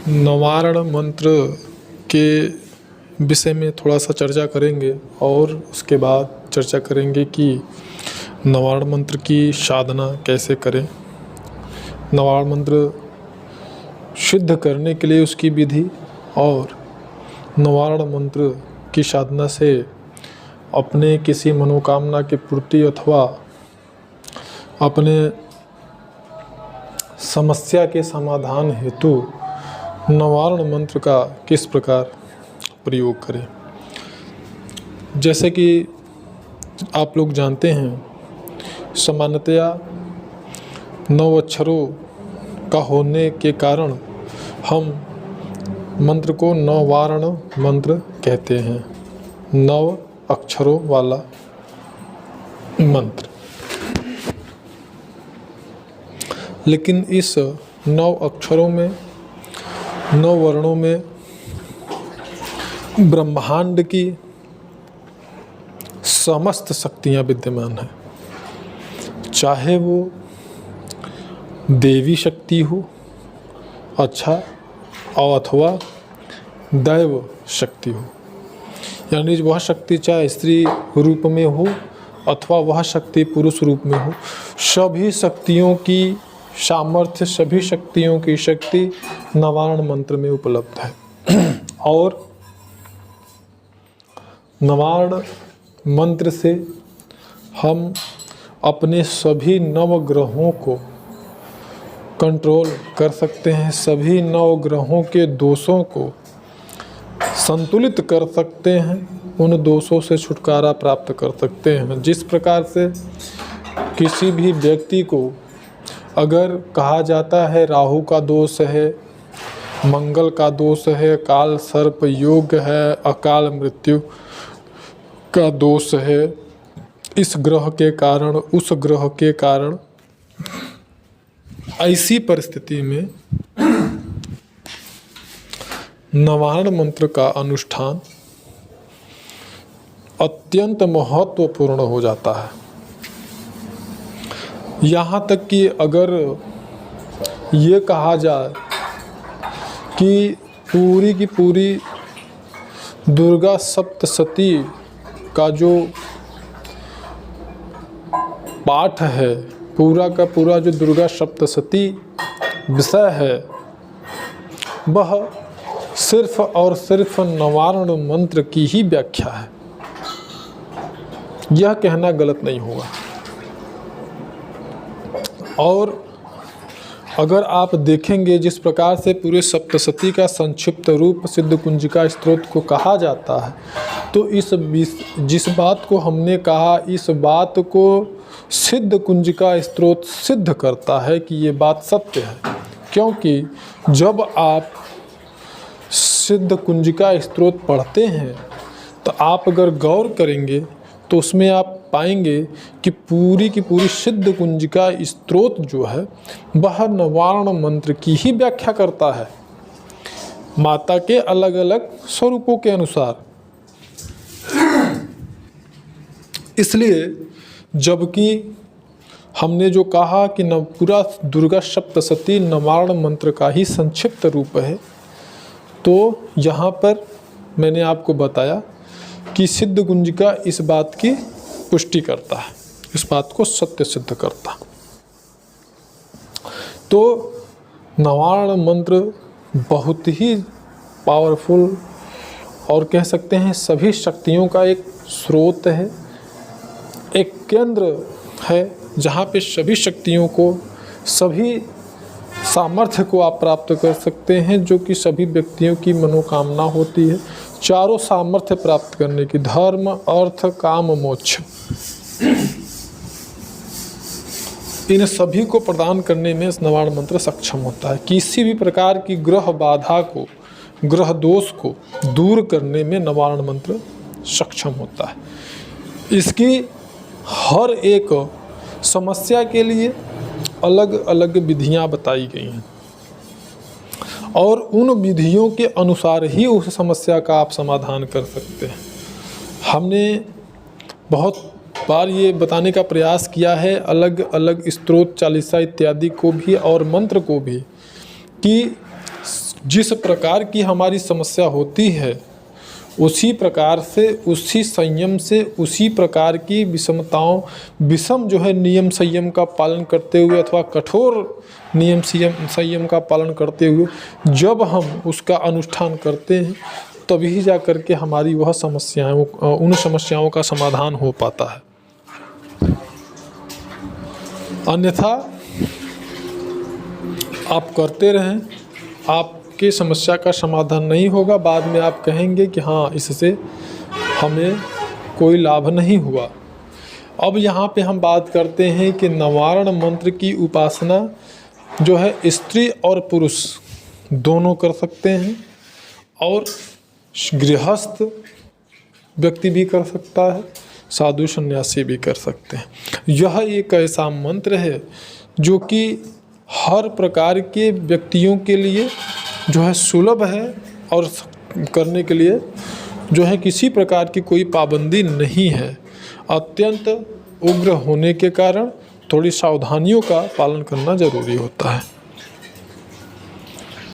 नवारण मंत्र के विषय में थोड़ा सा चर्चा करेंगे और उसके बाद चर्चा करेंगे कि नवारण मंत्र की साधना कैसे करें, नवारण मंत्र सिद्ध करने के लिए उसकी विधि और नवारण मंत्र की साधना से अपने किसी मनोकामना की पूर्ति अथवा अपने समस्या के समाधान हेतु नवारण मंत्र का किस प्रकार प्रयोग करें। जैसे कि आप लोग जानते हैं, सामान्यतया 9 अक्षरों का होने के कारण हम मंत्र को नवारण मंत्र कहते हैं, 9 अक्षरों वाला मंत्र। लेकिन इस 9 अक्षरों में, 9 वर्णों में ब्रह्मांड की समस्त शक्तियाँ विद्यमान हैं, चाहे वो देवी शक्ति हो और अथवा दैव शक्ति हो, यानी वह शक्ति चाहे स्त्री रूप में हो अथवा वह शक्ति पुरुष रूप में हो, सभी शक्तियों की सामर्थ्य, सभी शक्तियों की शक्ति नवारण मंत्र में उपलब्ध है। और नवारण मंत्र से हम अपने सभी 9 ग्रहों को कंट्रोल कर सकते हैं, सभी 9 ग्रहों के दोषों को संतुलित कर सकते हैं, उन दोषों से छुटकारा प्राप्त कर सकते हैं। जिस प्रकार से किसी भी व्यक्ति को अगर कहा जाता है राहु का दोष है, मंगल का दोष है, काल सर्प योग है, अकाल मृत्यु का दोष है, इस ग्रह के कारण, उस ग्रह के कारण, ऐसी परिस्थिति में नवारण मंत्र का अनुष्ठान अत्यंत महत्वपूर्ण हो जाता है। यहाँ तक कि अगर ये कहा जाए कि पूरी की पूरी दुर्गा सप्तशती का जो पाठ है, पूरा का पूरा जो दुर्गा सप्तशती विषय है, वह सिर्फ और सिर्फ नवारण मंत्र की ही व्याख्या है। यह कहना गलत नहीं होगा। और अगर आप देखेंगे जिस प्रकार से पूरे सप्तशती का संक्षिप्त रूप सिद्ध कुंजिका स्तोत्र को कहा जाता है, तो जिस बात को हमने कहा, इस बात को सिद्ध कुंजिका स्तोत्र सिद्ध करता है कि ये बात सत्य है। क्योंकि जब आप सिद्ध कुंजिका स्तोत्र पढ़ते हैं तो आप अगर गौर करेंगे तो उसमें आप पाएंगे कि पूरी की पूरी सिद्ध कुंजिका स्तोत्र जो है वह नवारण मंत्र की ही व्याख्या करता है, माता के अलग अलग स्वरूपों के अनुसार। इसलिए जबकि हमने जो कहा कि पूरा दुर्गा सप्तशती नवारण मंत्र का ही संक्षिप्त रूप है, तो यहाँ पर मैंने आपको बताया कि सिद्ध कुंजिका इस बात की पुष्टि करता है, इस बात को सत्य सिद्ध करता। तो नवारण मंत्र बहुत ही पावरफुल और कह सकते हैं सभी शक्तियों का एक स्रोत है, एक केंद्र है, जहाँ पे सभी शक्तियों को, सभी सामर्थ्य को आप प्राप्त कर सकते हैं, जो कि सभी व्यक्तियों की मनोकामना होती है। चारों सामर्थ्य प्राप्त करने की, धर्म अर्थ काम मोक्ष, इन सभी को प्रदान करने में इस नवारण मंत्र सक्षम होता है। किसी भी प्रकार की ग्रह बाधा को, ग्रह दोष को दूर करने में नवारण मंत्र सक्षम होता है। इसकी हर एक समस्या के लिए अलग अलग विधियां बताई गई हैं और उन विधियों के अनुसार ही उस समस्या का आप समाधान कर सकते हैं। हमने बहुत बार ये बताने का प्रयास किया है, अलग अलग स्तोत्र, चालीसा इत्यादि को भी और मंत्र को भी, कि जिस प्रकार की हमारी समस्या होती है उसी प्रकार से, उसी संयम से, उसी प्रकार की विषम जो है नियम संयम का पालन करते हुए अथवा कठोर नियम संयम का पालन करते हुए जब हम उसका अनुष्ठान करते हैं तभी जा कर के हमारी वह उन समस्याओं का समाधान हो पाता है। अन्यथा आप करते रहें, आपकी समस्या का समाधान नहीं होगा। बाद में आप कहेंगे कि हाँ, इससे हमें कोई लाभ नहीं हुआ। अब यहाँ पे हम बात करते हैं कि निवारण मंत्र की उपासना जो है स्त्री और पुरुष दोनों कर सकते हैं और गृहस्थ व्यक्ति भी कर सकता है, साधु सन्यासी भी कर सकते हैं। यह एक ऐसा मंत्र है जो कि हर प्रकार के व्यक्तियों के लिए जो है सुलभ है और करने के लिए जो है किसी प्रकार की कोई पाबंदी नहीं है। अत्यंत उग्र होने के कारण थोड़ी सावधानियों का पालन करना ज़रूरी होता है।